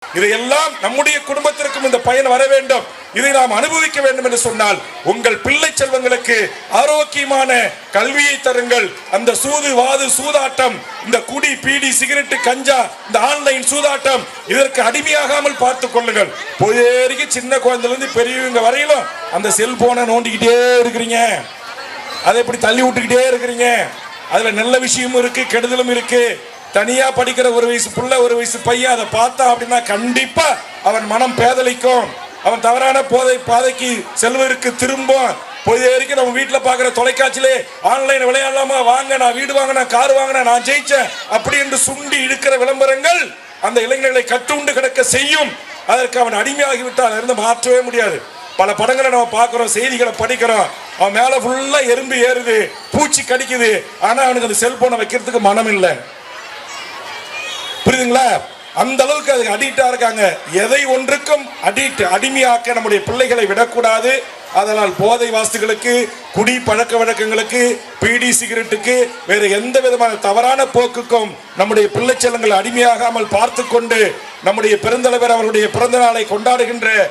இதையெல்லாம் நம்முடைய குடும்பத்திற்கும் இந்த பயன் வர வேண்டும், இதை நாம் அனுபவிக்க வேண்டும் என்று சொன்னால் உங்கள் பிள்ளை செல்வங்களுக்கு ஆரோக்கியமான கல்வியை தருங்கள். அந்த சூது வாது சூதாட்டம், இந்த குடி பீடி சிகரெட்டு கஞ்சா, இந்த ஆன்லைன் சூதாட்டம், இதற்கு அடிமையாகாமல் பார்த்துக் கொள்ளுங்கள். பொதுவரைக்கு சின்ன குழந்தையிலிருந்து பெரியவங்க வரையிலும் அந்த செல்போனை நோண்டிக்கிட்டே இருக்கிறீங்க, அதை இப்படி தள்ளி விட்டுக்கிட்டே இருக்கிறீங்க. அதுல நல்ல விஷயமும் இருக்கு, கெடுதலும் இருக்கு. தனியா படிக்கிற ஒரு வயசு புள்ள, ஒரு வயசு பையன் அதை பார்த்தா அப்படின்னா கண்டிப்பா அவன் மனம் பேதலிக்கும், அவன் தவறான பாதைக்கு செல்வதற்கு திரும்பும். பொழுது நம்ம வீட்டில் பார்க்குற தொலைக்காட்சியிலே ஆன்லைன் விளையாடலாமா, வாங்க நான் வீடு வாங்கினேன், கார் வாங்கினேன், நான் ஜெயிச்சேன் அப்படி என்று சுண்டி இழுக்கிற விளம்பரங்கள் அந்த இளைஞர்களை கட்டுண்டு கிடக்க செய்யும். அதற்கு அவன் அடிமையாகிவிட்டால் இருந்து மாற்றவே முடியாது. பல படங்களை நம்ம பார்க்கிறோம், செய்திகளை படிக்கிறோம், அவன் மேல ஃபுல்லா எறும்பு ஏறுது, பூச்சி கடிக்குது, ஆனா அவனுக்கு அந்த செல்போனை வைக்கிறதுக்கு மனம் இல்லை. புரியுதுங்களா? அந்த அளவுக்கு அதுக்கு அடிக்டா இருக்காங்க. எதை ஒன்றுக்கும் அடிமையாக்க நம்முடைய பிள்ளைகளை விடக்கூடாது. அதனால் போதை வாஸ்துகளுக்கு, குடி பழக்க வழக்கங்களுக்கு, பீடி சிகரெட்டுக்கு, வேறு எந்த விதமான தவறான போக்குக்கும் நம்முடைய பிள்ளை செல்லங்கள் அடிமையாகாமல் பார்த்து கொண்டு நம்முடைய பெருந்தலைவர் அவருடைய பிறந்த நாளை கொண்டாடுகின்ற